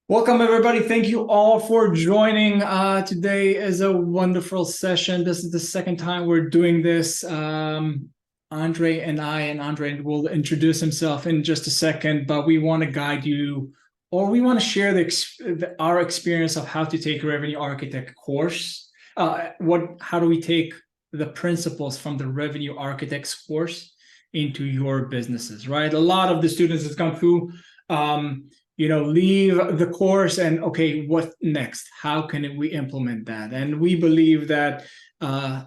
Welcome, everybody. Thank you all for joining. Today is a wonderful session. This is the second time we're doing this. Andre and Andre will introduce himself in just a second, but we want to guide you, or we want to share our experience of how to take a revenue architect course. How do we take the principles from the revenue architect's course into your businesses, right? A lot of the students that come through, leave the course and, okay, what next? How can we implement that? And we believe that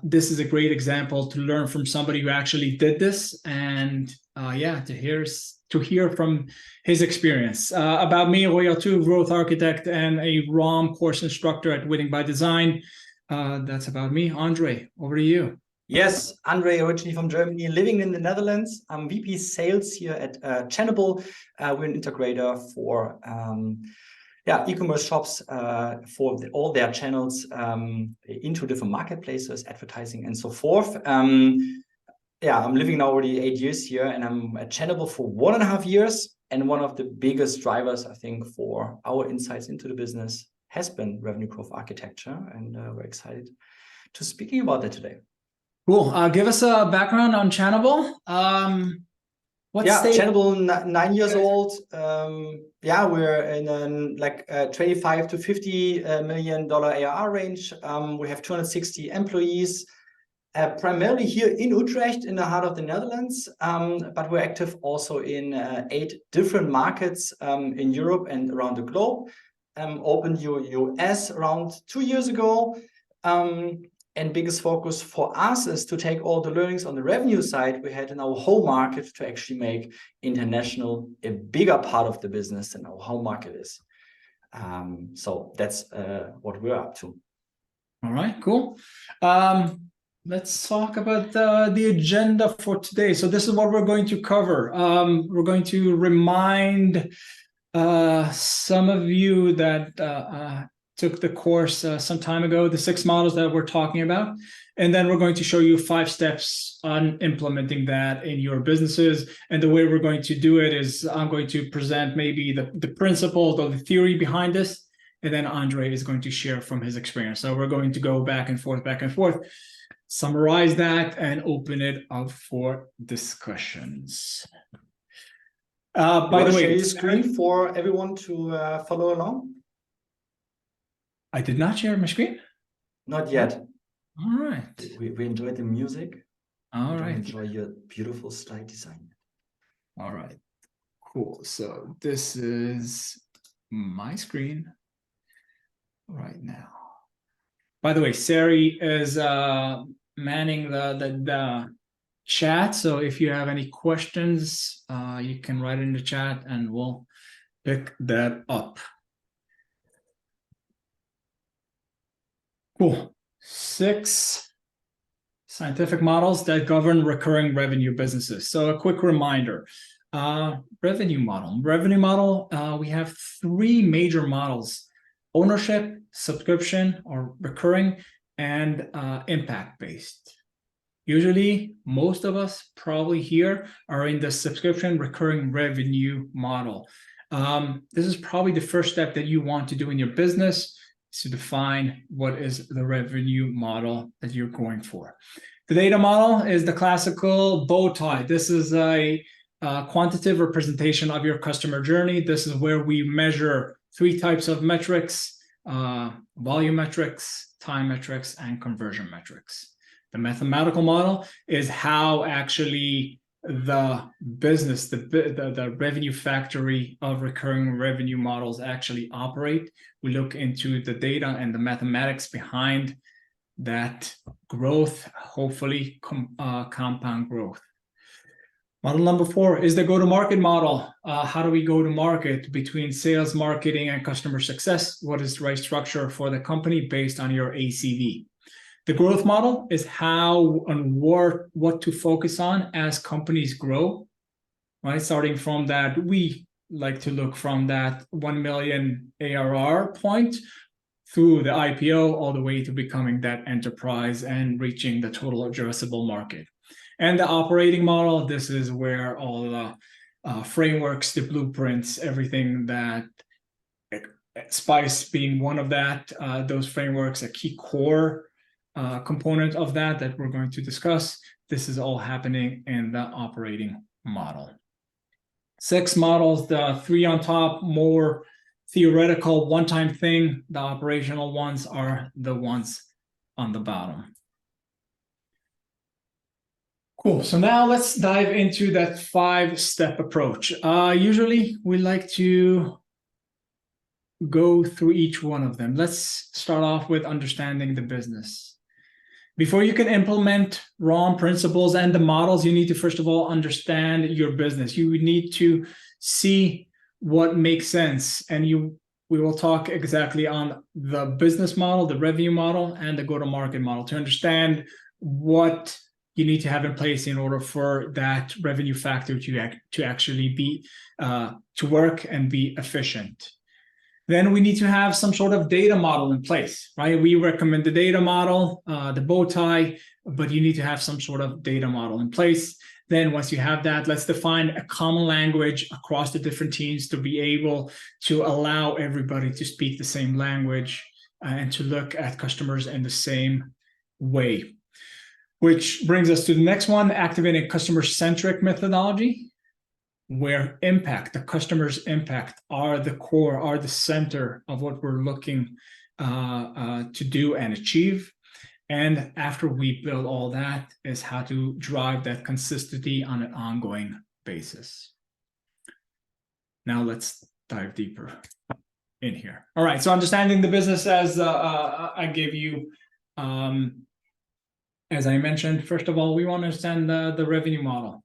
this is a great example to learn from somebody who actually did this, and to hear from his experience. About me, Royal 2, growth architect and a ROM course instructor at Winning by Design. That's about me. Andre, over to you. Yes, Andre, originally from Germany, living in the Netherlands. I'm VP Sales here at Channable. We're an integrator for e-commerce shops for all their channels into different marketplaces, advertising, and so forth. I'm living now already 8 years here, and I'm at Channable for 1.5 years. And one of the biggest drivers, I think, for our insights into the business has been revenue growth architecture, and we're excited to speaking about that today. Cool. Give us a background on Channable. Channable, 9 years old. We're in a 25 to $50 million ARR range. We have 260 employees, primarily here in Utrecht, in the heart of the Netherlands. But we're active also in 8 different markets in Europe and around the globe. Opened US around 2 years ago. And biggest focus for us is to take all the learnings on the revenue side we had in our home market to actually make international a bigger part of the business than our home market is. So that's what we're up to. All right, cool. Let's talk about the agenda for today. So this is what we're going to cover. We're going to remind some of you that took the course some time ago, the 6 models that we're talking about. And then we're going to show you 5 steps on implementing that in your businesses. And the way we're going to do it is I'm going to present maybe the principles or the theory behind this. And then Andre is going to share from his experience. So we're going to go back and forth, summarize that, and open it up for discussions. By the way, share your screen for everyone to follow along. I did not share my screen? Not yet. All right. We enjoyed the music. All right. Enjoy your beautiful slide design. All right. Cool. So this is my screen right now. By the way, Sari is manning the chat. So if you have any questions, you can write in the chat and we'll pick that up. Cool. 6 scientific models that govern recurring revenue businesses. So a quick reminder, revenue model. We have 3 major models: ownership, subscription or recurring, and impact-based. Usually, most of us probably here are in the subscription recurring revenue model. This is probably the first step that you want to do in your business, to define what is the revenue model that you're going for. The data model is the classical bow tie. This is a quantitative representation of your customer journey. This is where we measure 3 types of metrics: volume metrics, time metrics, and conversion metrics. The mathematical model is how actually the business, the revenue factory of recurring revenue models actually operate. We look into the data and the mathematics behind that growth, hopefully compound growth. Model number 4 is the go-to-market model. How do we go to market between sales, marketing, and customer success? What is the right structure for the company based on your ACV? The growth model is how and what to focus on as companies grow, right? Starting from that, we like to look from that 1 million ARR point through the IPO all the way to becoming that enterprise and reaching the total addressable market. And the operating model, this is where all the frameworks, the blueprints, everything that Spice being one of that, those frameworks, a key core component of that we're going to discuss. This is all happening in the operating model. 6 models, the 3 on top, more theoretical one-time thing. The operational ones are the ones on the bottom. Cool. So now let's dive into that 5-step approach. Usually we like to go through each one of them. Let's start off with understanding the business. Before you can implement ROM principles and the models, you need to first of all understand your business. You need to see what makes sense, and we will talk exactly on the business model, the revenue model, and the go-to-market model to understand what you need to have in place in order for that revenue factor to actually be to work and be efficient. Then we need to have some sort of data model in place, right? We recommend the data model, the bow tie, but you need to have some sort of data model in place. Then once you have that, let's define a common language across the different teams to be able to allow everybody to speak the same language and to look at customers in the same way. Which brings us to the next one, activating customer-centric methodology, where the customer's impact are the core, are the center of what we're looking to do and achieve. And after we build all that is how to drive that consistency on an ongoing basis. Now let's dive deeper in here. All right, so understanding the business as I gave you, as I mentioned, first of all, we want to understand the revenue model.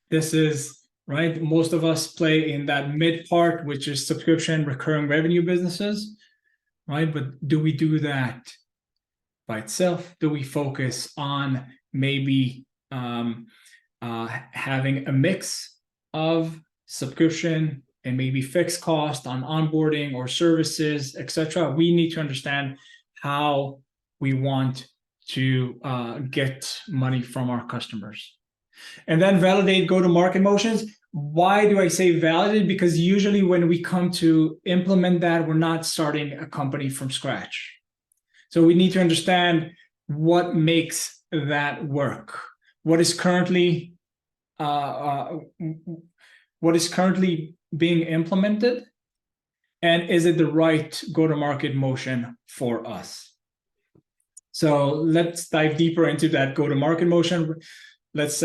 This is right? Most of us play in that mid part, which is subscription recurring revenue businesses, right? But do we do that by itself? Do we focus on maybe having a mix of subscription and maybe fixed cost on onboarding or services, etc.? We need to understand how we want to get money from our customers. And then validate go-to-market motions. Why do I say validate? Because usually when we come to implement that, we're not starting a company from scratch. So we need to understand what makes that work. What is currently being implemented, and is it the right go-to-market motion for us? So let's dive deeper into that go-to-market motion. Let's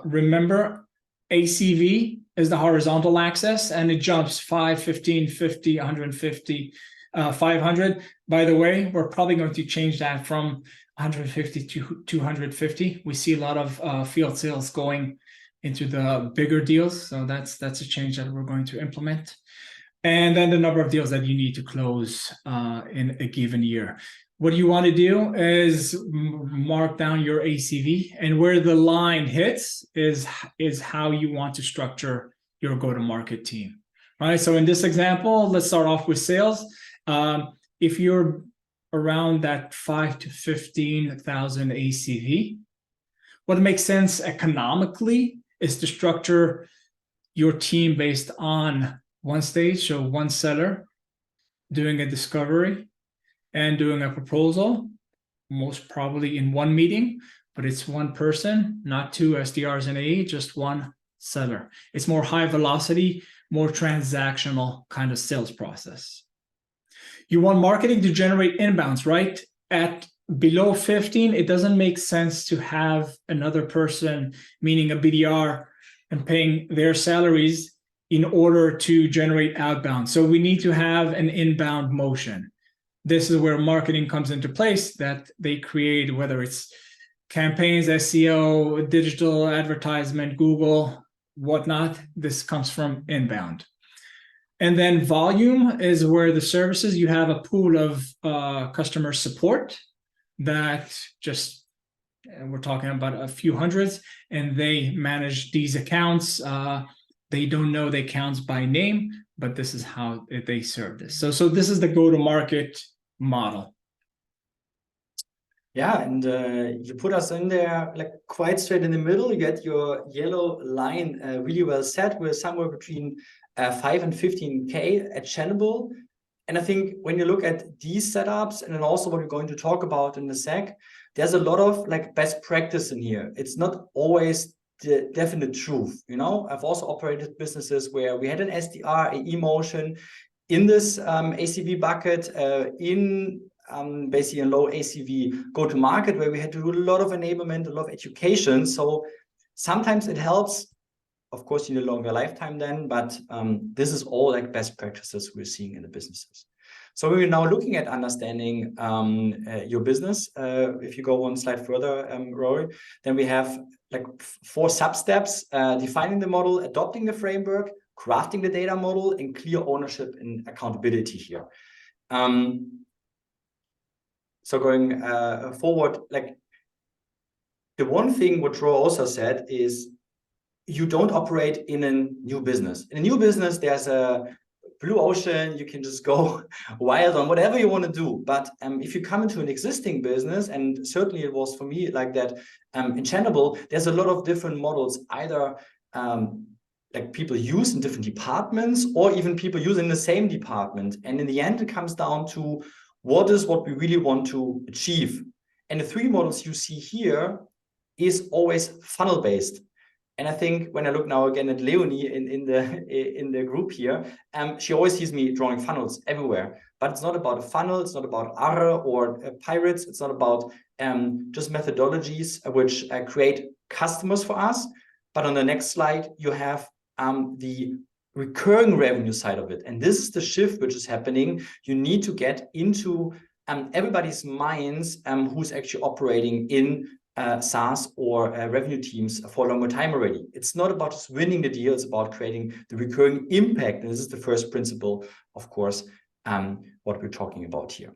remember ACV is the horizontal axis, and it jumps 5, 15, 50, 150, 500. By the way, we're probably going to change that from 150 to 250. We see a lot of field sales going into the bigger deals, so that's a change that we're going to implement. And then the number of deals that you need to close in a given year. What you want to do is mark down your ACV, and where the line hits is how you want to structure your go-to-market team. All right, so in this example, let's start off with sales. If you're around that 5 to 15,000 ACV, what makes sense economically is to structure your team based on one stage, so one seller doing a discovery and doing a proposal, most probably in one meeting, but it's one person, not 2 SDRs and AE, just one seller. It's more high velocity, more transactional kind of sales process. You want marketing to generate inbounds, right? At below 15, it doesn't make sense to have another person, meaning a BDR, and paying their salaries in order to generate outbound. So we need to have an inbound motion. This is where marketing comes into place, that they create, whether it's campaigns, SEO, digital advertisement, Google, whatnot. This comes from inbound. And then volume is where the services, you have a pool of customer support that just, we're talking about a few hundreds, and they manage these accounts. They don't know the accounts by name, but this is how they serve this. So this is the go-to-market model. Yeah, and you put us in there like quite straight in the middle. You get your yellow line really well set. We're somewhere between 5 and 15K at Channable. And I think when you look at these setups, and then also what we're going to talk about in a sec, there's a lot of like best practice in here. It's not always the definite truth. You know, I've also operated businesses where we had an SDR, AE motion in this ACV bucket, in basically a low ACV go-to-market, where we had to do a lot of enablement, a lot of education. So sometimes it helps. Of course, you need a longer lifetime then, but this is all like best practices we're seeing in the businesses. So we're now looking at understanding your business. If you go one slide further, Rory, then we have like 4 sub-steps: defining the model, adopting the framework, crafting the data model, and clear ownership and accountability here. So going forward, like the one thing what Rory also said is, you don't operate in a new business. In a new business, there's a blue ocean. You can just go wild on whatever you want to do. But if you come into an existing business, and certainly it was for me like that in Channable, there's a lot of different models, either like people use in different departments, or even people use in the same department. And in the end, it comes down to what we really want to achieve. And the 3 models you see here is always funnel-based. And I think when I look now again at Leonie in the group here, she always sees me drawing funnels everywhere. But it's not about a funnel. It's not about ARRE or pirates. It's not about just methodologies which create customers for us. But on the next slide, you have the recurring revenue side of it. And this is the shift which is happening. You need to get into everybody's minds who's actually operating in SaaS or revenue teams for a longer time already. It's not about just winning the deal, it's about creating the recurring impact. And this is the first principle, of course, what we're talking about here.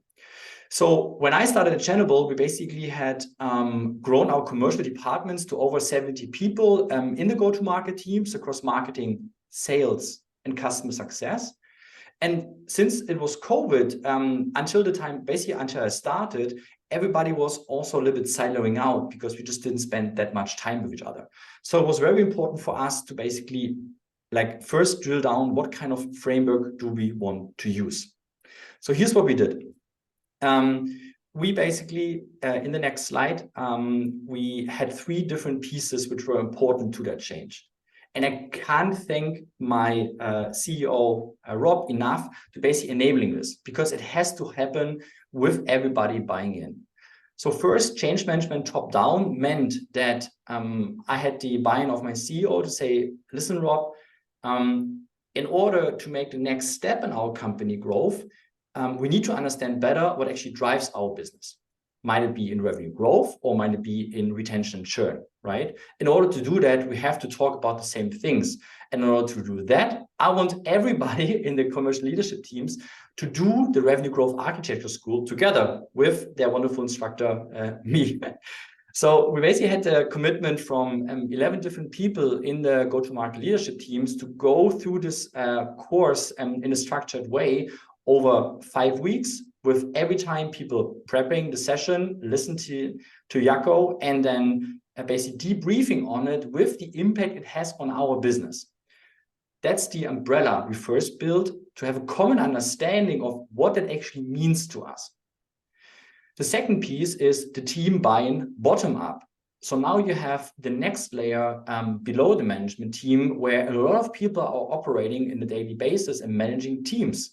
So when I started at Channable, we basically had grown our commercial departments to over 70 people in the go-to-market teams across marketing, sales, and customer success. And since it was COVID, until I started, everybody was also a little bit siloing out because we just didn't spend that much time with each other. So it was very important for us to basically like first drill down what kind of framework do we want to use. So here's what we did. We basically, in the next slide, we had 3 different pieces which were important to that change. And I can't thank my CEO, Rob, enough to basically enabling this, because it has to happen with everybody buying in. So first, change management top down meant that I had the buy-in of my CEO to say, listen, Rob, in order to make the next step in our company growth, we need to understand better what actually drives our business. Might it be in revenue growth, or might it be in retention and churn, right? In order to do that, we have to talk about the same things. And in order to do that, I want everybody in the commercial leadership teams to do the revenue growth architecture school together with their wonderful instructor, me. So we basically had a commitment from 11 different people in the go-to-market leadership teams to go through this course in a structured way over 5 weeks, with every time people prepping the session, listen to Jaco, and then basically debriefing on it with the impact it has on our business. That's the umbrella we first built to have a common understanding of what that actually means to us. The second piece is the team buy-in bottom up. So now you have the next layer below the management team, where a lot of people are operating in a daily basis and managing teams.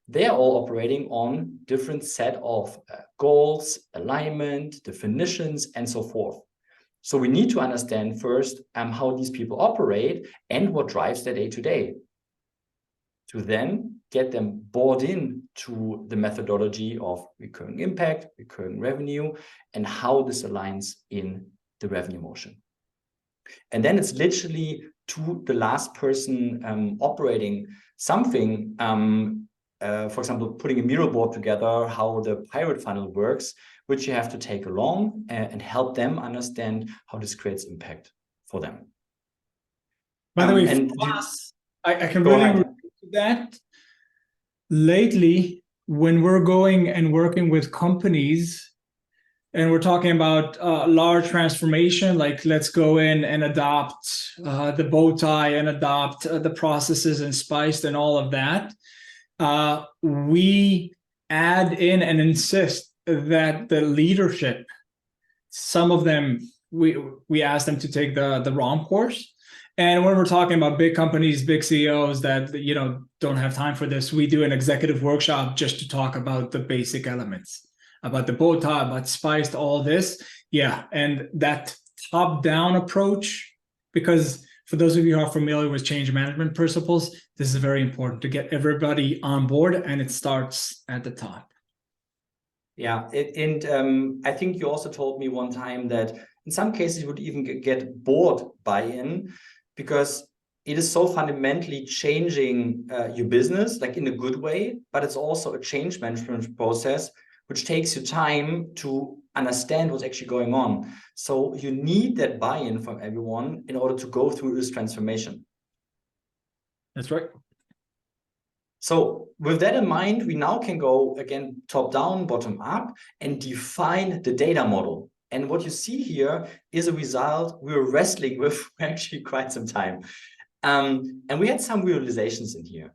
They're all operating on different set of goals, alignment, definitions, and so forth. So we need to understand first how these people operate and what drives their day-to-day, to then get them bought in to the methodology of recurring impact, recurring revenue, and how this aligns in the revenue motion. And then it's literally to the last person operating something, for example, putting a mirror board together, how the pirate funnel works, which you have to take along and help them understand how this creates impact for them. By the way, I can really relate to that. Lately, when we're going and working with companies and we're talking about large transformation, like let's go in and adopt the bow tie and adopt the processes and Spiced and all of that, we add in and insist that the leadership, some of them, we ask them to take the wrong course. And when we're talking about big companies, big CEOs that don't have time for this, we do an executive workshop just to talk about the basic elements, about the bow tie, about spiced, all this. Yeah, and that top-down approach, because for those of you who are familiar with change management principles, this is very important to get everybody on board, and it starts at the top. Yeah, I think you also told me one time that in some cases you would even get board buy-in, because it is so fundamentally changing your business, like in a good way, but it's also a change management process which takes you time to understand what's actually going on. So you need that buy-in from everyone in order to go through this transformation. That's right. So with that in mind, we now can go again top down, bottom up, and define the data model. And what you see here is a result we were wrestling with for actually quite some time. And we had some realizations in here.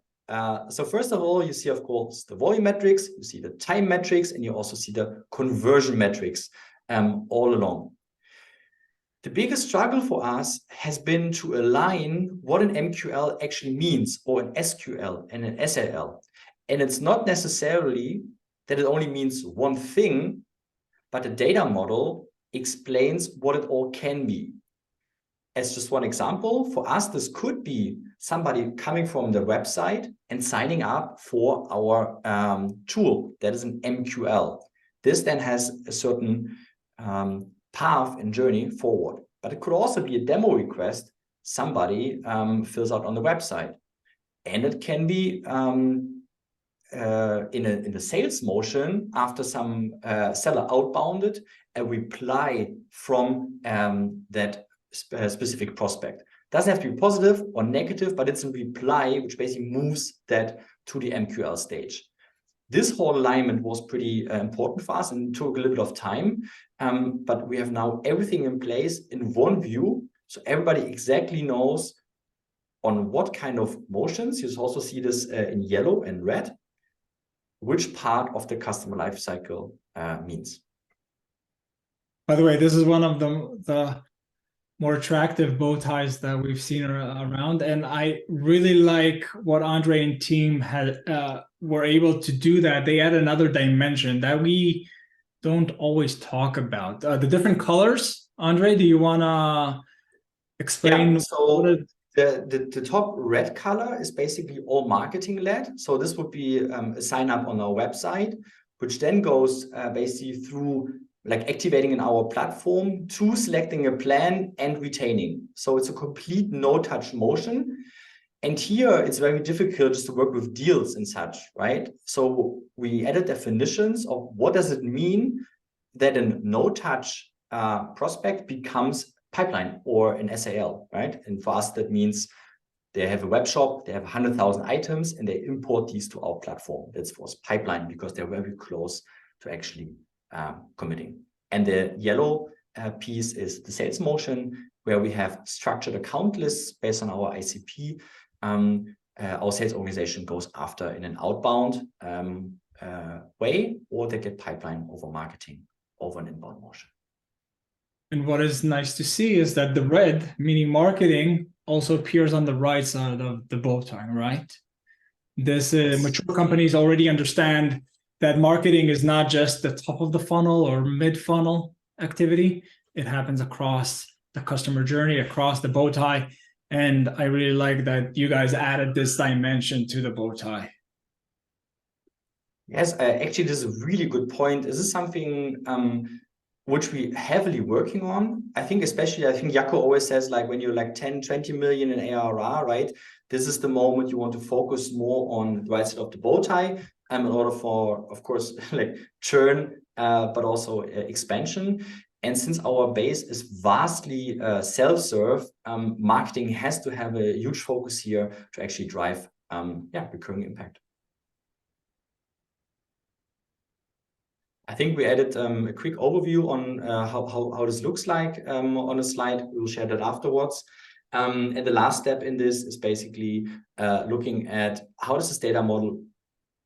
So first of all, you see, of course, the volume metrics, you see the time metrics, and you also see the conversion metrics all along. The biggest struggle for us has been to align what an MQL actually means, or an SQL and an SLL. And it's not necessarily that it only means one thing, but the data model explains what it all can be. As just one example, for us, this could be somebody coming from the website and signing up for our tool that is an MQL. This then has a certain path and journey forward. But it could also be a demo request somebody fills out on the website. And it can be in the sales motion, after some seller outbounded, a reply from that specific prospect. Doesn't have to be positive or negative, but it's a reply which basically moves that to the MQL stage. This whole alignment was pretty important for us and took a little bit of time, but we have now everything in place in one view, so everybody exactly knows on what kind of motions. You also see this in yellow and red, which part of the customer lifecycle means. By the way, this is one of the more attractive bow ties that we've seen around, and I really like what Andre and team had were able to do. That they add another dimension that we don't always talk about. The different colors. Andre, do you want to explain? Yeah, so the top red color is basically all marketing led. So this would be a sign up on our website, which then goes basically through like activating in our platform to selecting a plan and retaining. So it's a complete no-touch motion. And here it's very difficult just to work with deals and such, right? So we added definitions of what does it mean that a no-touch prospect becomes pipeline or an SAL, right? And for us, that means they have a web shop, they have 100,000 items, and they import these to our platform. That's for us pipeline, because they're very close to actually committing. And the yellow piece is the sales motion, where we have structured account lists based on our ICP. Our sales organization goes after in an outbound way, or they get pipeline over marketing over an inbound motion. And what is nice to see is that the red, meaning marketing, also appears on the right side of the bow tie, right? This mature companies already understand that marketing is not just the top of the funnel or mid-funnel activity. It happens across the customer journey, across the bow tie. And I really like that you guys added this dimension to the bow tie. Yes, actually, this is a really good point. This is something which we heavily working on. I think Jaco always says, like, when you're like 10, 20 million in ARR, right? This is the moment you want to focus more on the right side of the bow tie, in order for, of course, like churn, but also expansion. And since our base is vastly self-serve, marketing has to have a huge focus here to actually drive recurring impact. I think we added a quick overview on how this looks like on a slide. We'll share that afterwards. And the last step in this is basically looking at how does this data model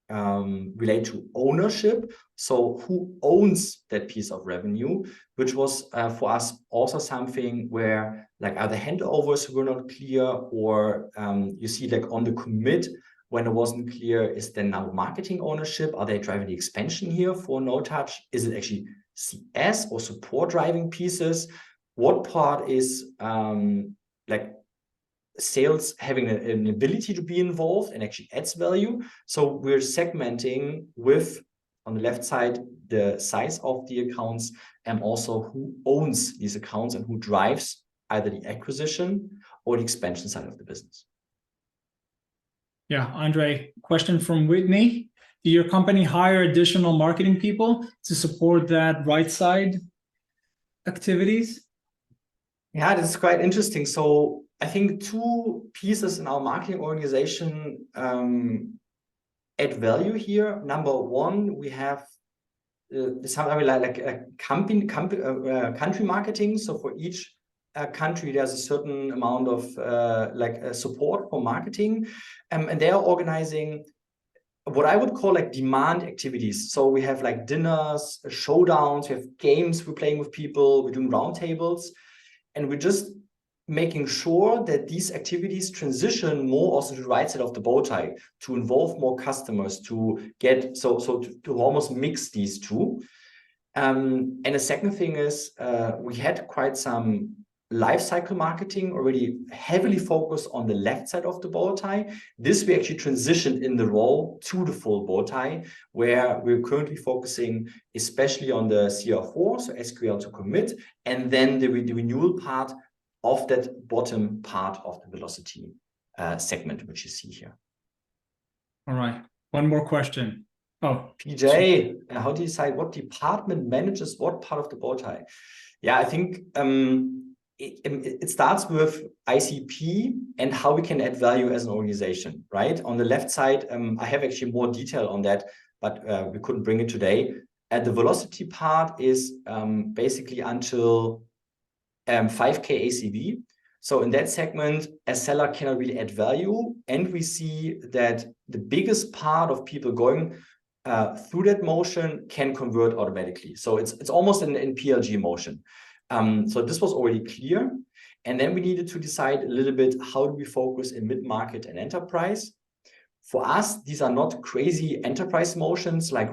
relate to ownership. So who owns that piece of revenue, which was for us also something where like are the handovers were not clear, or you see like on the commit when it wasn't clear, is there now marketing ownership? Are they driving the expansion here for no touch? Is it actually CS or support driving pieces? What part is like sales having an ability to be involved and actually adds value? So we're segmenting with, on the left side, the size of the accounts and also who owns these accounts and who drives either the acquisition or the expansion side of the business. Yeah, Andre, question from Whitney. Did your company hire additional marketing people to support that right side activities? Yeah, this is quite interesting. So I think two pieces in our marketing organization add value here. Number one, we have something like country marketing. So for each country, there's a certain amount of support for marketing, and they are organizing what I would call like demand activities. So we have like dinners, showdowns, we have games we're playing with people, we're doing roundtables, and we're just making sure that these activities transition more also to the right side of the bow tie, to involve more customers, to get to almost mix these two. And the second thing is we had quite some life cycle marketing already heavily focused on the left side of the bow tie. This we actually transitioned in the role to the full bow tie, where we're currently focusing especially on the CR4, so SQL to commit, and then the renewal part of that bottom part of the velocity segment, which you see here. All right, one more question. Oh, PJ, how do you decide what department manages what part of the bow tie? Yeah, I think it starts with ICP and how we can add value as an organization, right? On the left side, I have actually more detail on that, but we couldn't bring it today. The velocity part is basically until 5K ACV. So in that segment, a seller cannot really add value. And we see that the biggest part of people going through that motion can convert automatically. So it's almost in PLG motion. So this was already clear. And then we needed to decide a little bit, how do we focus in mid-market and enterprise? For us, these are not crazy enterprise motions like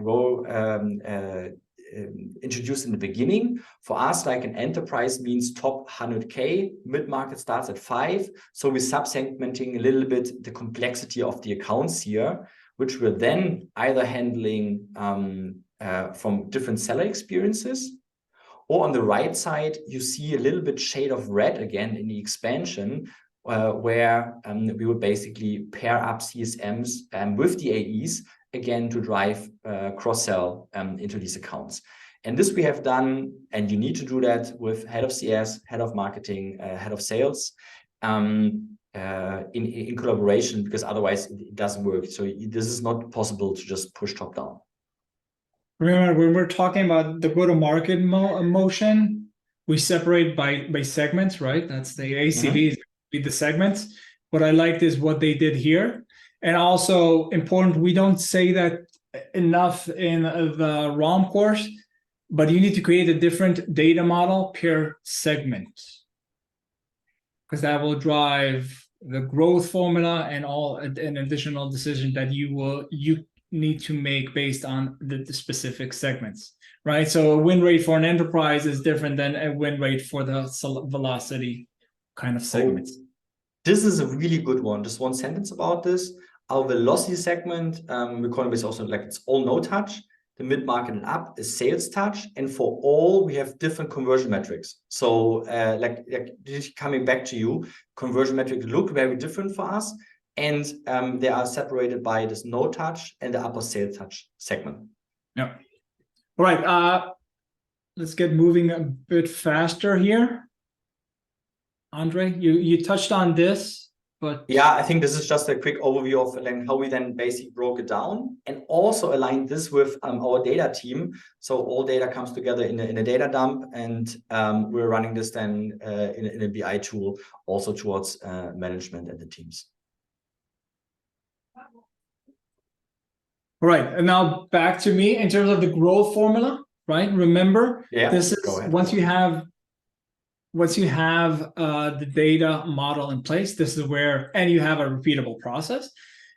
introduced in the beginning. For us, like an enterprise means top 100K, mid-market starts at 5. So we're sub-segmenting a little bit the complexity of the accounts here, which we're then either handling from different seller experiences, or on the right side, you see a little bit shade of red again in the expansion, where we would basically pair up CSMs with the AEs again to drive cross-sell into these accounts. And this we have done, and you need to do that with head of CS, head of marketing, head of sales in collaboration, because otherwise it doesn't work. So this is not possible to just push top down. Remember, when we're talking about the go-to-market motion, we separate by segments, right? That's the ACV, the segments. What I liked is what they did here. And also important, we don't say that enough in the ROM course, but you need to create a different data model per segment, because that will drive the growth formula and all an additional decision that you need to make based on the specific segments, right? So a win rate for an enterprise is different than a win rate for the velocity kind of segments. This is a really good one. Just one sentence about this. Our velocity segment, we call it also like it's all no touch. The mid-market and up is sales touch. And for all, we have different conversion metrics. So like coming back to you, conversion metrics look very different for us. And they are separated by this no touch and the upper sales touch segment. Yeah. All right. Let's get moving a bit faster here. Andre, you touched on this, but yeah, I think this is just a quick overview of like how we then basically broke it down and also aligned this with our data team. So all data comes together in a data dump, and we're running this then in a BI tool also towards management and the teams. All right, and now back to me in terms of the growth formula, right? Remember, this is once you have the data model in place, this is where, and you have a repeatable process,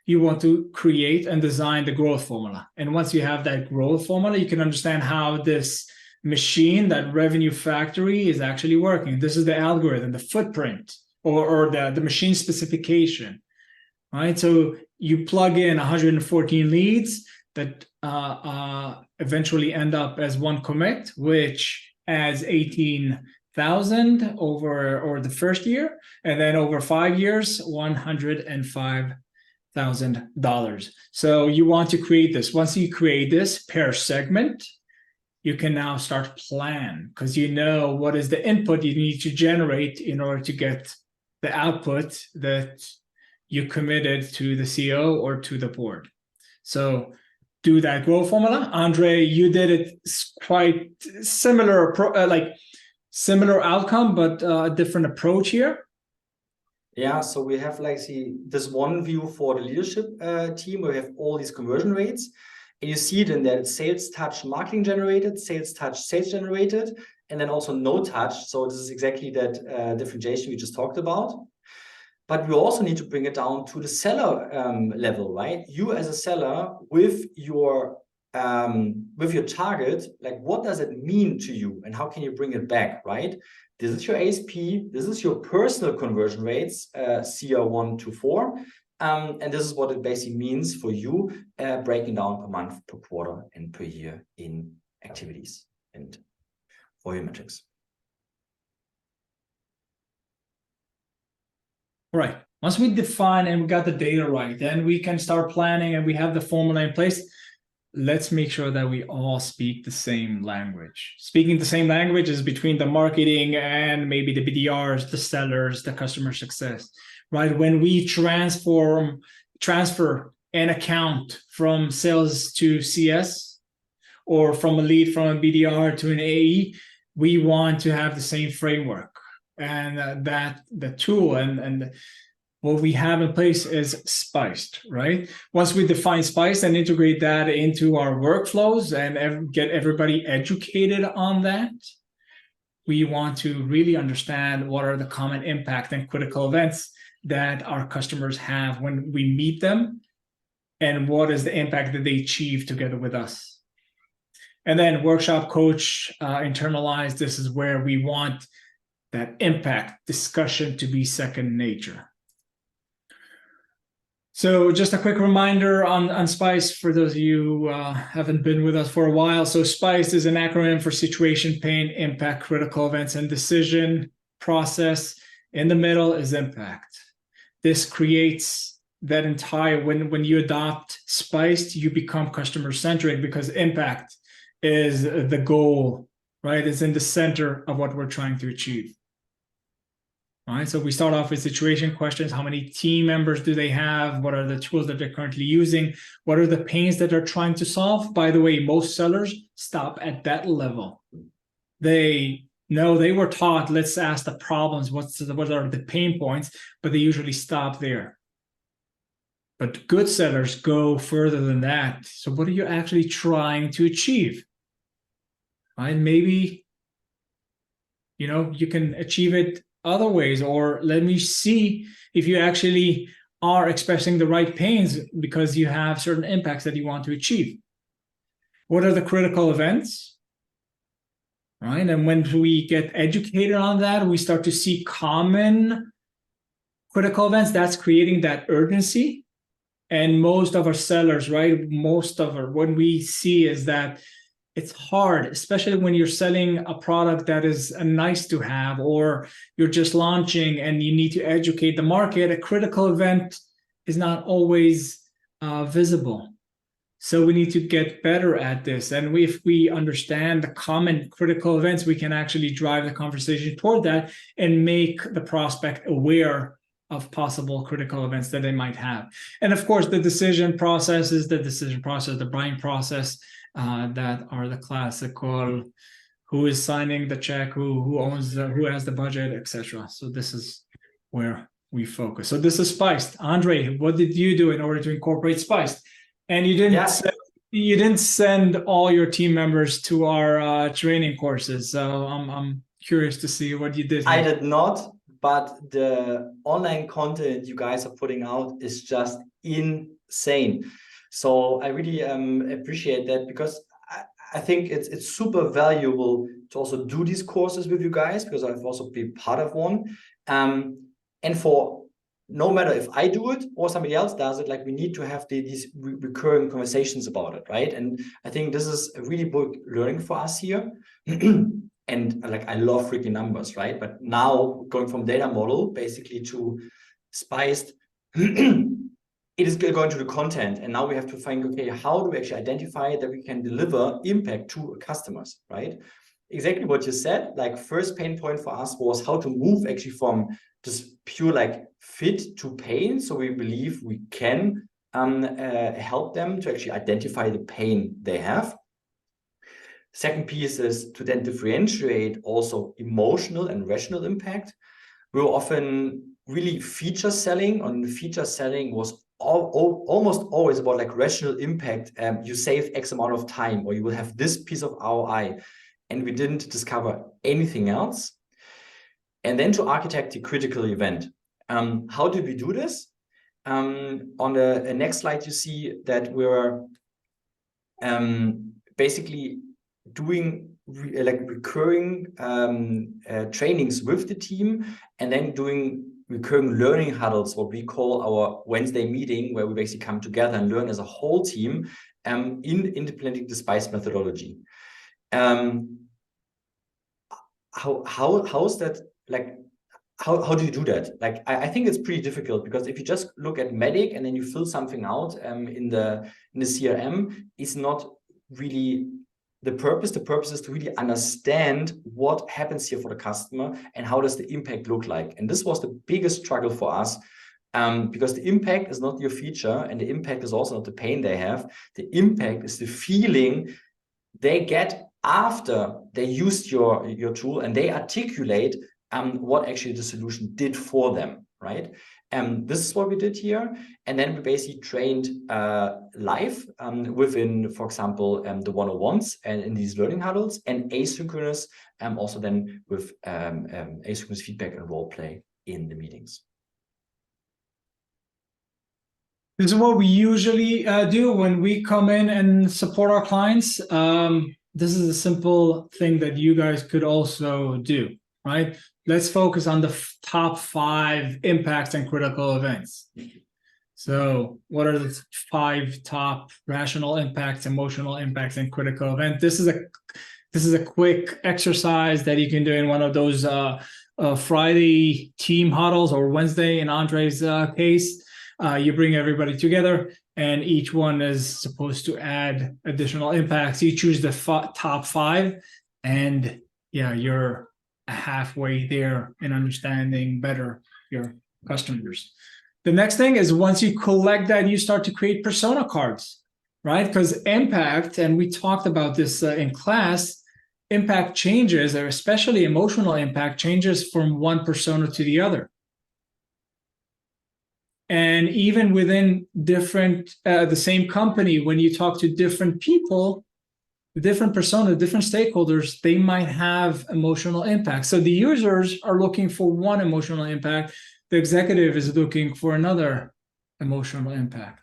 you want to create and design the growth formula. And once you have that growth formula, you can understand how this machine, that revenue factory, is actually working. This is the algorithm, the footprint, or the machine specification, right? So you plug in 114 leads that eventually end up as one commit, which adds 18,000 over the first year, and then over 5 years, $105,000. So you want to create this. Once you create this per segment, you can now start plan, because you know what is the input you need to generate in order to get the output that you committed to the CEO or to the board. So do that growth formula. Andre, you did it quite similar, similar outcome, but a different approach here. Yeah, so we have this one view for the leadership team where we have all these conversion rates. And you see it in that sales touch marketing generated, sales touch sales generated, and then also no touch. So this is exactly that differentiation we just talked about. But we also need to bring it down to the seller level, right? You as a seller with your target, like what does it mean to you and how can you bring it back, right? This is your ASP, this is your personal conversion rates, CR1 to 4. And this is what it basically means for you, breaking down per month, per quarter, and per year in activities and volume metrics. All right. Once we define and we got the data right, then we can start planning and we have the formula in place. Let's make sure that we all speak the same language. Speaking the same language is between the marketing and maybe the BDRs, the sellers, the customer success, right? When we transfer an account from sales to CS, or from a lead from a BDR to an AE, we want to have the same framework. And that the tool and what we have in place is spiced, right? Once we define spice and integrate that into our workflows and get everybody educated on that, we want to really understand what are the common impact and critical events that our customers have when we meet them, and what is the impact that they achieve together with us. And then workshop, coach, internalize. This is where we want that impact discussion to be second nature. So just a quick reminder on SPICE for those of you who haven't been with us for a while. So SPICE is an acronym for situation, pain, impact, critical events, and decision process. In the middle is impact. This creates that entire, when you adopt SPICE, you become customer-centric, because impact is the goal, right? It's in the center of what we're trying to achieve. All right, so we start off with situation questions. How many team members do they have? What are the tools that they're currently using? What are the pains that they're trying to solve? By the way, most sellers stop at that level. They know they were taught, let's ask the problems, what are the pain points, but they usually stop there. But good sellers go further than that. So what are you actually trying to achieve? Right? Maybe, you can achieve it other ways, or let me see if you actually are expressing the right pains because you have certain impacts that you want to achieve. What are the critical events? Right? And when we get educated on that, we start to see common critical events. That's creating that urgency. And most of our sellers, right? What we see is that it's hard, especially when you're selling a product that is a nice to have, or you're just launching and you need to educate the market. A critical event is not always visible. So we need to get better at this. And if we understand the common critical events, we can actually drive the conversation toward that and make the prospect aware of possible critical events that they might have. And of course, the decision process, the buying process, that are the classical, who is signing the check, who owns who has the budget, etc. So this is where we focus. So this is spiced. Andre, what did you do in order to incorporate spiced? And you didn't say You didn't send all your team members to our training courses, so I'm curious to see what you did here. I did not, but the online content you guys are putting out is just insane. So I really appreciate that, because I think it's super valuable to also do these courses with you guys, because I've also been part of one. And for no matter if I do it or somebody else does it, like we need to have these recurring conversations about it, right? And I think this is a really big learning for us here. And like, I love freaking numbers, right? But now going from data model basically to spiced, it is going to the content. And now we have to find, okay, how do we actually identify that we can deliver impact to customers, right? Exactly what you said. Like, first pain point for us was how to move actually from just pure like fit to pain. So we believe we can help them to actually identify the pain they have. Second piece is to then differentiate also emotional and rational impact. We were often really feature selling. On feature selling was almost always about like rational impact. You save X amount of time, or you will have this piece of ROI. And we didn't discover anything else. And then to architect the critical event. How did we do this? On the next slide, you see that we're basically doing like recurring trainings with the team, and then doing recurring learning huddles, what we call our Wednesday meeting, where we basically come together and learn as a whole team in implementing the SPICE methodology. How's that, like, how do you do that? Like, I think it's pretty difficult, because if you just look at Medic and then you fill something out in the CRM, it's not really the purpose. The purpose is to really understand what happens here for the customer and how does the impact look like. And this was the biggest struggle for us, because the impact is not your feature, and the impact is also not the pain they have. The impact is the feeling they get after they used your tool, and they articulate what actually the solution did for them, right? This is what we did here. And then we basically trained live within, for example, the 101s and in these learning huddles, and asynchronous, also then with asynchronous feedback and role play in the meetings. This is what we usually do when we come in and support our clients. This is a simple thing that you guys could also do, right? Let's focus on the top 5 impacts and critical events. So what are the 5 top rational impacts, emotional impacts, and critical event? This is a quick exercise that you can do in one of those Friday team huddles, or Wednesday in Andre's case. You bring everybody together, and each one is supposed to add additional impacts. You choose the top 5, and yeah, you're halfway there in understanding better your customers. The next thing is, once you collect that, you start to create persona cards, right? Because impact, and we talked about this in class, impact changes, or especially emotional impact changes from one persona to the other. And even within different, the same company, when you talk to different people, different persona, different stakeholders, they might have emotional impact. So the users are looking for one emotional impact. The executive is looking for another emotional impact,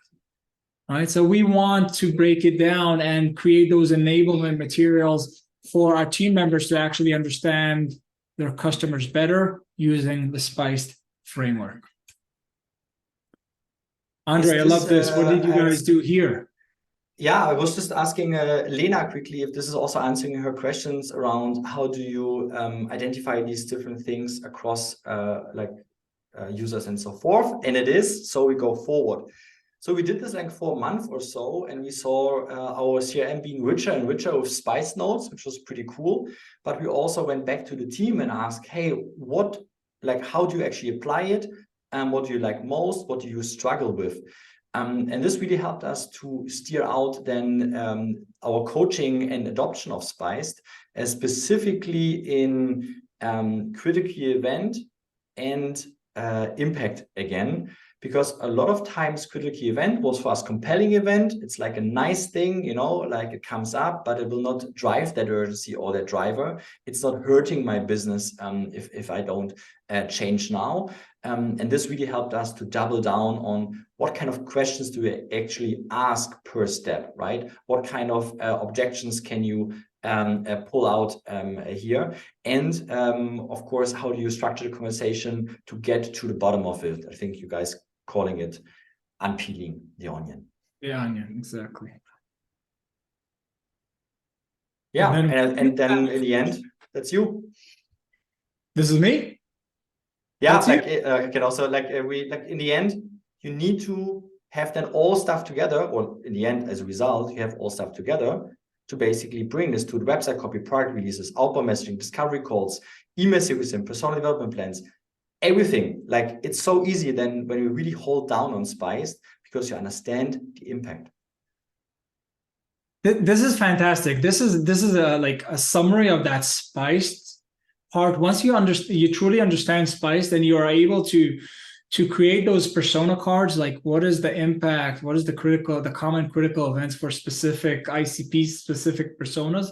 right? So we want to break it down and create those enablement materials for our team members to actually understand their customers better using the SPICE framework. Andre, I love this. What did you guys do here? Yeah, I was just asking Lena quickly if this is also answering her questions around how do you identify these different things across users and so forth. And it is, so we go forward. So we did this like for a month or so, and we saw our CRM being richer and richer with SPICE notes, which was pretty cool. But we also went back to the team and asked, hey, how do you actually apply it? What do you like most? What do you struggle with? And this really helped us to steer out then our coaching and adoption of SPICE, specifically in critical event and impact again, because a lot of times critical event was for us compelling event. It's like a nice thing, you know, like it comes up, but it will not drive that urgency or that driver. It's not hurting my business if I don't change now. And this really helped us to double down on what kind of questions do we actually ask per step, right? What kind of objections can you pull out here? And of course, how do you structure the conversation to get to the bottom of it? I think you guys calling it unpeeling the onion. The onion, exactly. Yeah, and then in the end, that's you. This is me. Yeah, like can also like we like in the end, you need to have then all stuff together, or in the end, as a result, you have all stuff together to basically bring this to the website copy, product releases, outbound messaging, discovery calls, email sequence, personal development plans, everything. Like it's so easy then when you really hold down on Spiced because you understand the impact. This is fantastic. This is a like a summary of that Spiced part. Once you truly understand Spiced, then you are able to create those persona cards. Like, what is the impact? What is the common critical events for specific ICP, specific personas?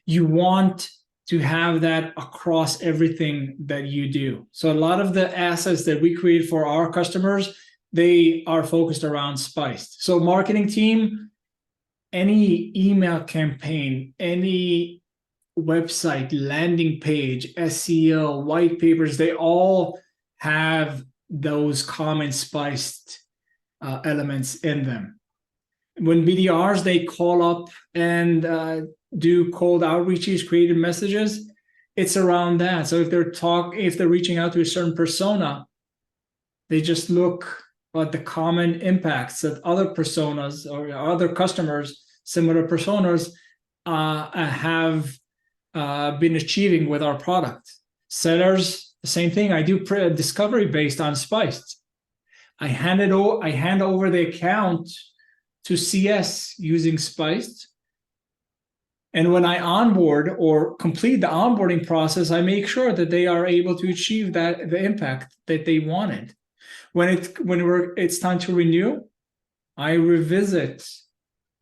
You want to have that across everything that you do. So a lot of the assets that we create for our customers, they are focused around Spiced. So marketing team, any email campaign, any website, landing page, SEO, white papers, they all have those common Spiced elements in them. When BDRs, they call up and do cold outreaches, creative messages, it's around that. So if they're reaching out to a certain persona, they just look at the common impacts that other personas or other customers, similar personas, have been achieving with our product. Sellers, the same thing. I do discovery based on Spiced. I hand over the account to CS using Spiced. And when I onboard or complete the onboarding process, I make sure that they are able to achieve the impact that they wanted. When it's time to renew, I revisit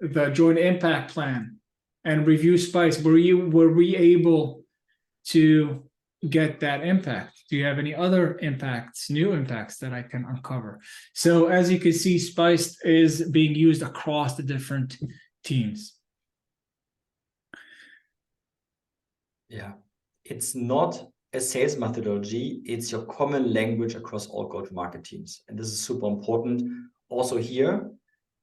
the joint impact plan and review Spiced. Were we able to get that impact? Do you have any other impacts, new impacts that I can uncover? So as you can see, Spiced is being used across the different teams. Yeah, it's not a sales methodology, it's your common language across all go-to-market teams. And this is super important also here,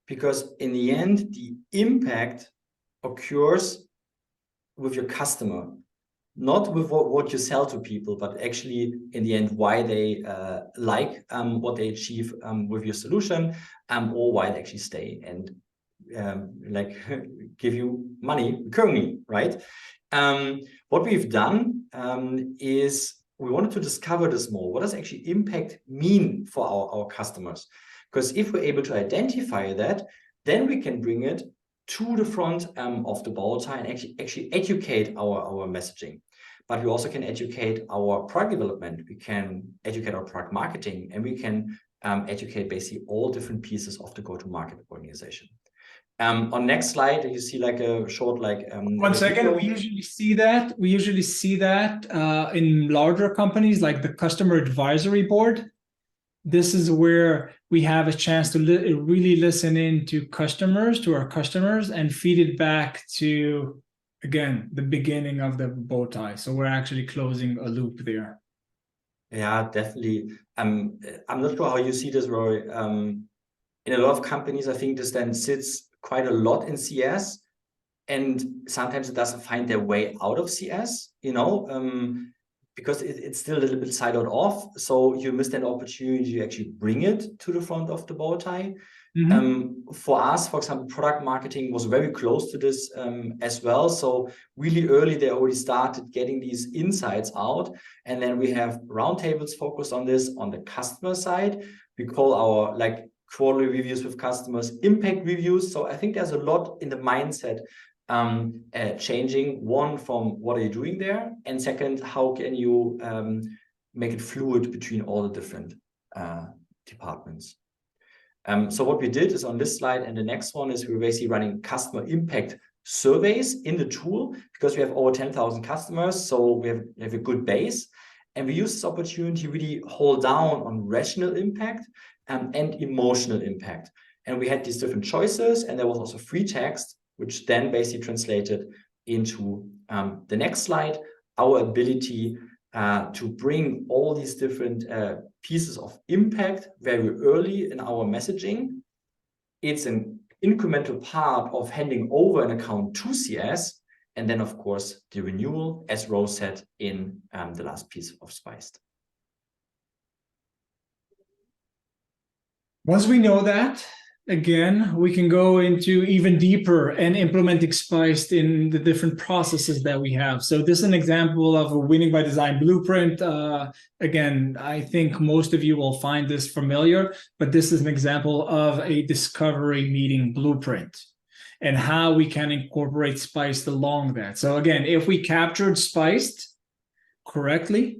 because in the end, the impact occurs with your customer, not with what you sell to people, but actually in the end, why they like what they achieve with your solution, or why they actually stay and like give you money recurringly, right? What we've done is we wanted to discover this more. What does actually impact mean for our customers? Because if we're able to identify that, then we can bring it to the front of the bow tie and actually educate our messaging. But we also can educate our product development. We can educate our product marketing, and we can educate basically all different pieces of the go-to-market organization. On next slide, you see like a short like 1 second. We usually see that in larger companies like the customer advisory board. This is where we have a chance to really listen in to our customers, and feed it back to, again, the beginning of the bow tie. So we're actually closing a loop there. Yeah, definitely. I'm not sure how you see this, Roy. In a lot of companies, I think this then sits quite a lot in CS, and sometimes it doesn't find their way out of CS, you know, because it's still a little bit siloed off. So you missed an opportunity to actually bring it to the front of the bow tie. For us, for example, product marketing was very close to this as well. So really early, they already started getting these insights out. And then we have roundtables focused on this on the customer side. We call our like quarterly reviews with customers impact reviews. So I think there's a lot in the mindset changing. One, from what are you doing there? And second, how can you make it fluid between all the different departments? So what we did is on this slide and the next one is we're basically running customer impact surveys in the tool because we have over 10,000 customers. So we have a good base. And we use this opportunity to really hold down on rational impact and emotional impact. And we had these different choices, and there was also free text, which then basically translated into the next slide, our ability to bring all these different pieces of impact very early in our messaging. It's an incremental part of handing over an account to CS, and then, of course, the renewal, as Rose said in the last piece of Spiced. Once we know that, again, we can go into even deeper and implementing Spiced in the different processes that we have. So this is an example of a winning by design blueprint. Again, I think most of you will find this familiar, but this is an example of a discovery meeting blueprint and how we can incorporate Spiced along that. So again, if we captured Spiced correctly,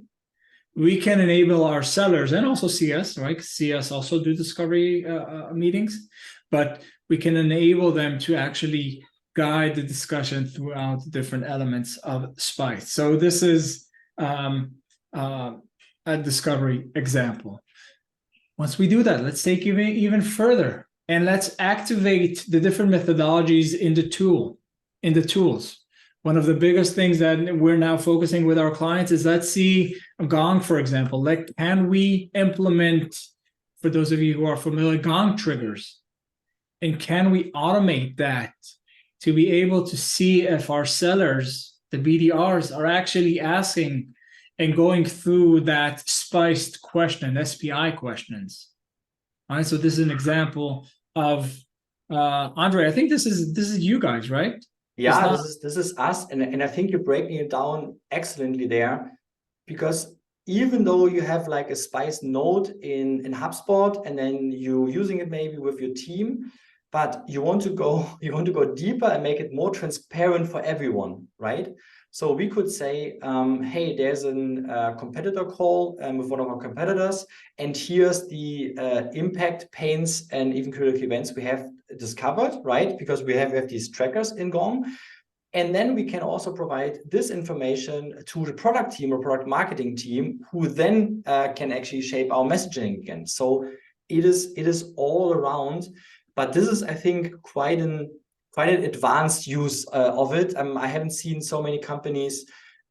we can enable our sellers and also CS, right? CS also do discovery meetings, but we can enable them to actually guide the discussion throughout the different elements of Spiced. So this is a discovery example. Once we do that, let's take it even further and let's activate the different methodologies in the tools. One of the biggest things that we're now focusing with our clients is, let's see Gong, for example. Like, can we implement, for those of you who are familiar, Gong triggers? And can we automate that to be able to see if our sellers, the BDRs, are actually asking and going through that Spiced question, SPI questions? All right, so this is an example of, Andre, I think this is you guys, right? Yeah, this is us, and I think you're breaking it down excellently there, because even though you have like a Spiced node in HubSpot and then you're using it maybe with your team, but you want to go deeper and make it more transparent for everyone, right? So we could say, hey, there's a competitor call with one of our competitors, and here's the impact, pains, and even critical events we have discovered, right? Because we have these trackers in Gong. And then we can also provide this information to the product team or product marketing team, who then can actually shape our messaging again. So it is all around, but this is, I think, quite an advanced use of it. I haven't seen so many companies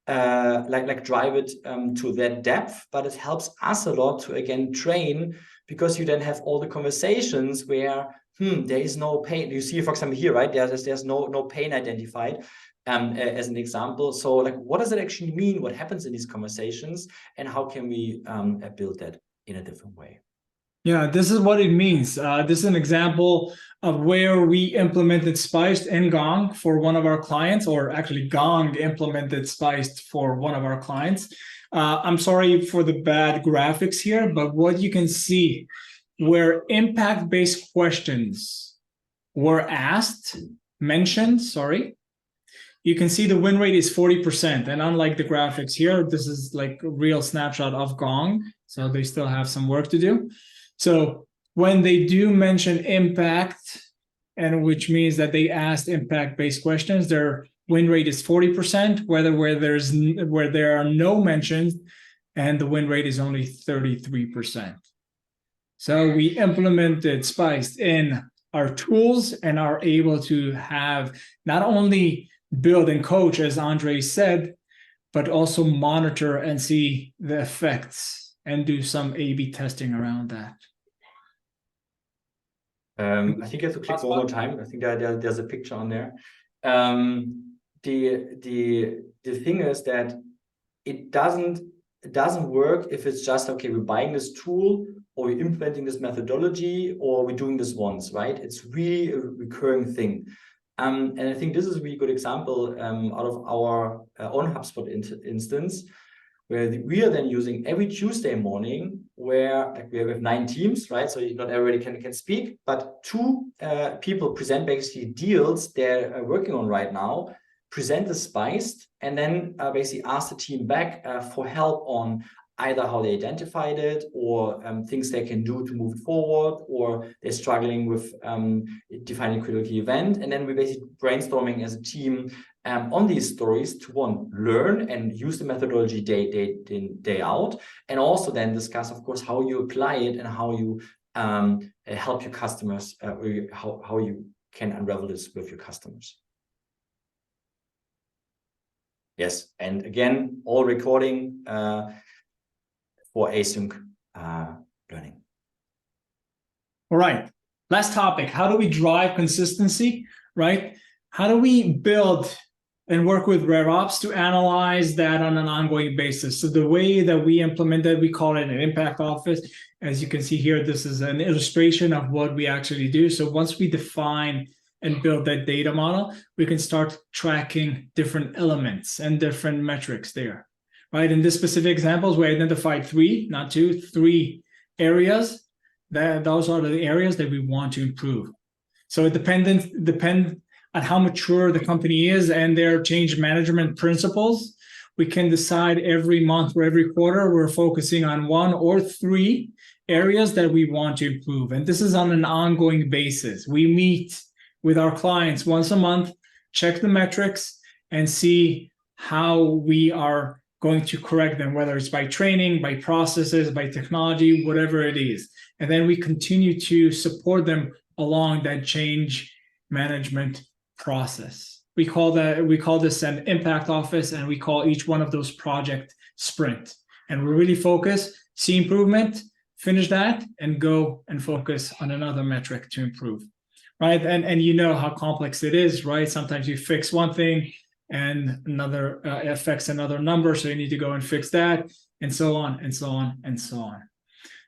like drive it to that depth, but it helps us a lot to again train, because you then have all the conversations where there is no pain. You see, for example, here, right? There's no pain identified as an example. So like, what does it actually mean? What happens in these conversations, and how can we build that in a different way? Yeah, this is what it means. This is an example of where we implemented Spiced in Gong for one of our clients, or actually Gong implemented Spiced for one of our clients. I'm sorry for the bad graphics here, but what you can see, where impact-based questions were mentioned, you can see the win rate is 40%. And unlike the graphics here, this is like a real snapshot of Gong. So they still have some work to do. So when they do mention impact, and which means that they asked impact-based questions, their win rate is 40%, where there are no mentions, and the win rate is only 33%. So we implemented Spiced in our tools and are able to have not only build and coach, as Andre said, but also monitor and see the effects and do some A/B testing around that. I think you have to click one more time. I think there's a picture on there. The thing is that it doesn't work if it's just, okay, we're buying this tool, or we're implementing this methodology, or we're doing this once, right? It's really a recurring thing. And I think this is a really good example out of our own HubSpot instance, where we are then using every Tuesday morning, where like we have 9 teams, right? So not everybody can speak, but 2 people present basically deals they're working on right now, present the Spiced, and then basically ask the team back for help on either how they identified it or things they can do to move it forward, or they're struggling with defining a critical event. And then we're basically brainstorming as a team on these stories to learn and use the methodology day in, day out, and also then discuss, of course, how you apply it and how you help your customers, how you can unravel this with your customers. Yes, and again, all recording for async learning. All right, last topic. How do we drive consistency, right? How do we build and work with RevOps to analyze that on an ongoing basis? So the way that we implement that, we call it an impact office. As you can see here, this is an illustration of what we actually do. So once we define and build that data model, we can start tracking different elements and different metrics there, right? In this specific examples, we identified three areas. Those are the areas that we want to improve. So it depends on how mature the company is and their change management principles. We can decide every month or every quarter, we're focusing on 1 or 3 areas that we want to improve. And this is on an ongoing basis. We meet with our clients once a month, check the metrics, and see how we are going to correct them, whether it's by training, by processes, by technology, whatever it is. And then we continue to support them along that change management process. We call this an impact office, and we call each one of those project sprint. And we really focus, see improvement, finish that, and go and focus on another metric to improve, right? And you know how complex it is, right? Sometimes you fix one thing and another affects another number, so you need to go and fix that, and so on, and so on, and so on.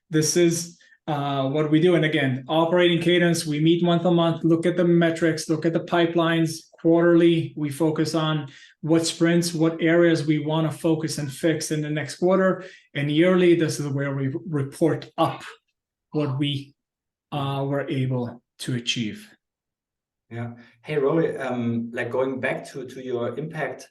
This is what we do. And again, operating cadence, we meet once a month, look at the metrics, look at the pipelines. Quarterly, we focus on what sprints, what areas we want to focus and fix in the next quarter. And yearly, this is where we report up what we were able to achieve. Yeah. Hey, Rory, like going back to your impact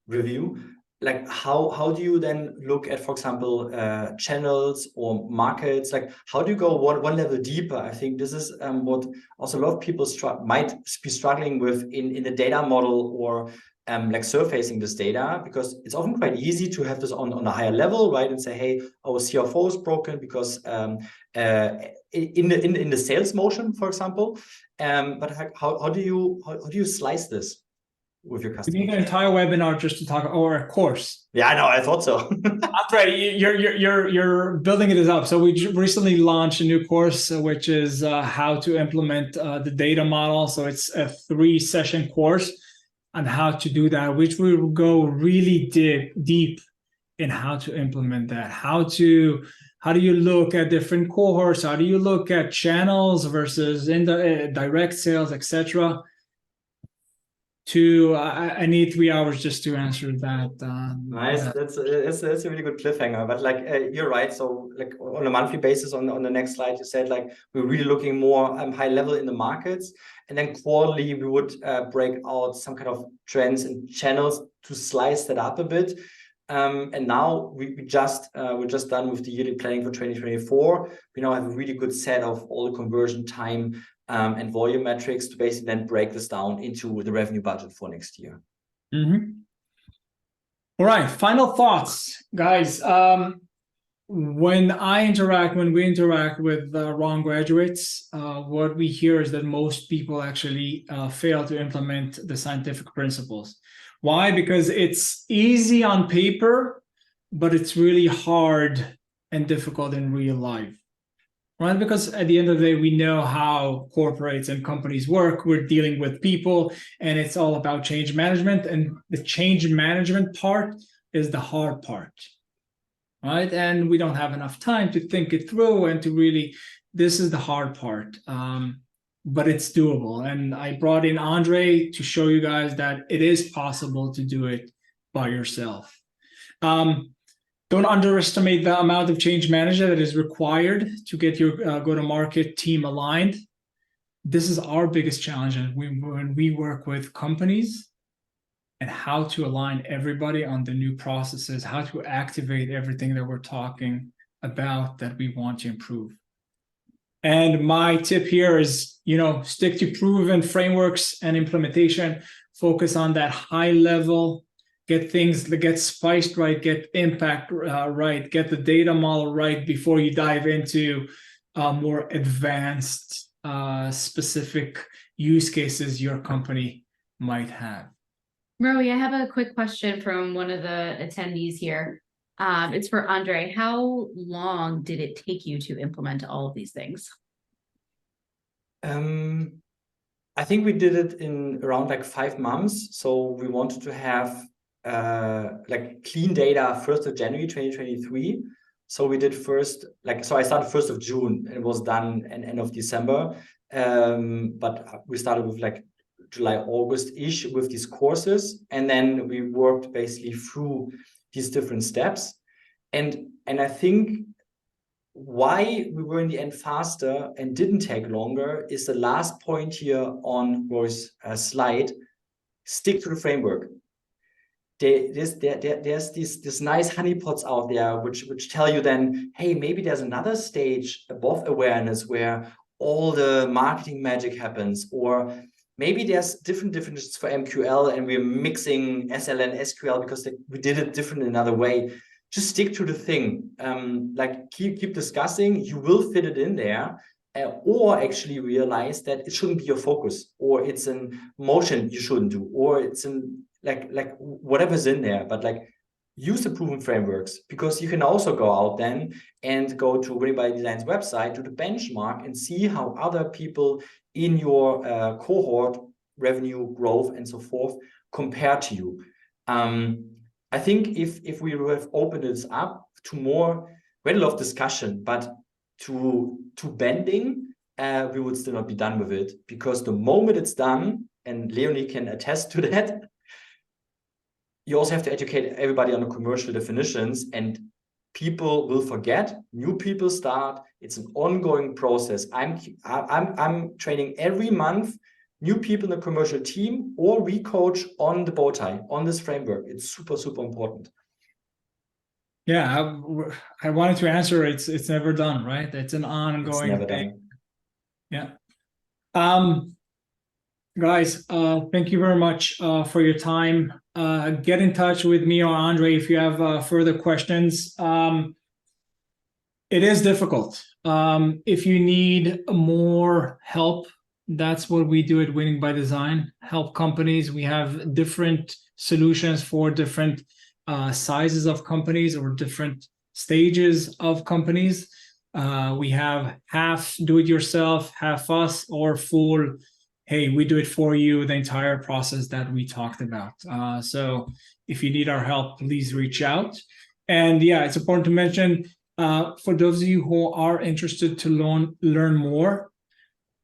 review, like how do you then look at, for example, channels or markets? Like how do you go one level deeper? I think this is what also a lot of people might be struggling with in the data model, or like surfacing this data, because it's often quite easy to have this on a higher level, right? And say, hey, our CFO is broken because in the sales motion, for example. But how do you slice this with your customers? We need an entire webinar just to talk, or a course. Yeah, I know. I thought so. Andre, you're building it up. So we recently launched a new course, which is how to implement the data model. So it's a 3-session course on how to do that, which will go really deep in how to implement that. How do you look at different cohorts? How do you look at channels versus direct sales, etc.? I need 3 hours just to answer that. Nice. That's a really good cliffhanger. But like you're right. So like on a monthly basis, on the next slide, you said like we're really looking more high level in the markets, and then quarterly we would break out some kind of trends and channels to slice that up a bit. And now we're just done with the yearly planning for 2024. We now have a really good set of all the conversion time and volume metrics to basically then break this down into the revenue budget for next year. Mm-hmm. All right, final thoughts, guys. When we interact with wrong graduates, what we hear is that most people actually fail to implement the scientific principles. Why? Because it's easy on paper, but it's really hard and difficult in real life. Right? Because at the end of the day, we know how corporates and companies work. We're dealing with people, and it's all about change management. And the change management part is the hard part, right? And we don't have enough time to think it through and to really, this is the hard part. But it's doable. And I brought in Andre to show you guys that it is possible to do it by yourself. Don't underestimate the amount of change management that is required to get your go-to-market team aligned. This is our biggest challenge when we work with companies. and how to align everybody on the new processes, how to activate everything that we're talking about that we want to improve. And my tip here is, stick to proven frameworks and implementation, focus on that high level, get spiced right, get impact right, get the data model right before you dive into more advanced, specific use cases your company might have. Rowie, I have a quick question from one of the attendees here. It's for Andre. How long did it take you to implement all of these things? I think we did it in around like 5 months. So we wanted to have like clean data 1st of January 2023. So we did so I started 1st of June and it was done at end of December. But we started with like July, August-ish with these courses. And then we worked basically through these different steps. And I think why we were in the end faster and didn't take longer is the last point here on Roy's slide. Stick to the framework. There's these nice honeypots out there which tell you then, hey, maybe there's another stage above awareness where all the marketing magic happens, or maybe there's different definitions for MQL and we're mixing SL and SQL because we did it different in another way. Just stick to the thing. Like keep discussing. You will fit it in there, or actually realize that it shouldn't be your focus, or it's an motion you shouldn't do, or it's an like whatever's in there. But like use the proven frameworks, because you can also go out then and go to Winning by Design's website, do the benchmark and see how other people in your cohort, revenue growth and so forth, compare to you. I think if we have opened this up to more, we had a lot of discussion, but to bending, we would still not be done with it, because the moment it's done, and Leonie can attest to that, you also have to educate everybody on the commercial definitions, and people will forget, new people start. It's an ongoing process. I'm training every month new people in the commercial team, or we coach on the bow tie, on this framework. It's super, super important. Yeah, I wanted to answer it's never done, right? It's an ongoing It's never thing. done. Yeah. Guys, thank you very much for your time. Get in touch with me or Andre if you have further questions. It is difficult. If you need more help, that's what we do at Winning by Design. Help companies. We have different solutions for different sizes of companies or different stages of companies. We have half do-it-yourself, half us, or full, hey, we do it for you, the entire process that we talked about. So if you need our help, please reach out. And yeah, it's important to mention, for those of you who are interested to learn more,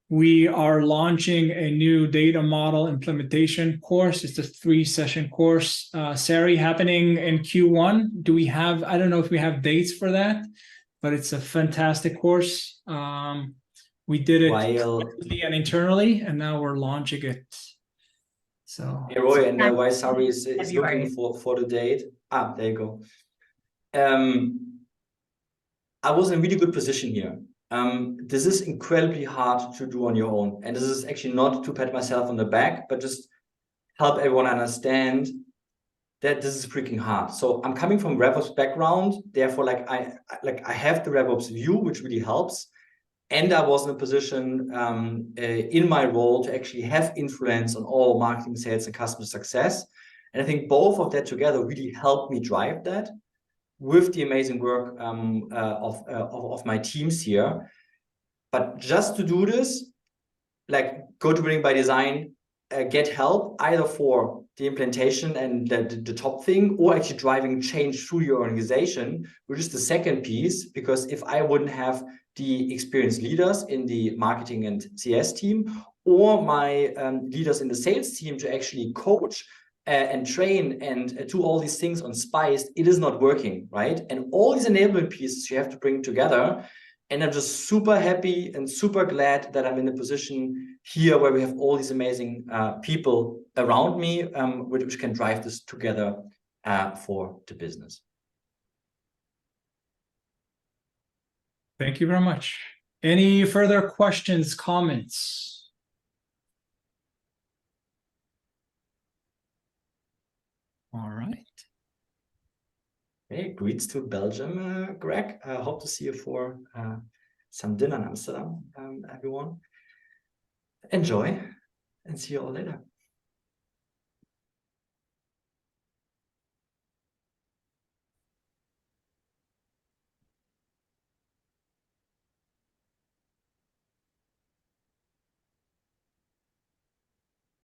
we are launching a new data model implementation course. It's a 3-session course, Sari, happening in Q1. I don't know if we have dates for that, but it's a fantastic course. We did it externally and internally, and now we're launching it. So, hey, Roy, and why Sari is looking for the date. There you go. I was in a really good position here. This is incredibly hard to do on your own. And this is actually not to pat myself on the back, but just help everyone understand that this is freaking hard. So I'm coming from RevOps background. Therefore, I have the RevOps view, which really helps. And I was in a position in my role to actually have influence on all marketing, sales, and customer success. And I think both of that together really helped me drive that, with the amazing work of my teams here. But just to do this, go to Winning by Design, get help either for the implementation and the top thing, or actually driving change through your organization, which is the second piece. Because if I wouldn't have the experienced leaders in the marketing and CS team, or my leaders in the sales team to actually coach and train and do all these things on Spiced, it is not working, right? And all these enablement pieces you have to bring together. And I'm just super happy and super glad that I'm in a position here where we have all these amazing people around me, which can drive this together for the business. Thank you very much. Any further questions, comments? All right. Hey, greets to Belgium, Greg. Hope to see you for some dinner in Amsterdam, everyone. Enjoy and see you all later.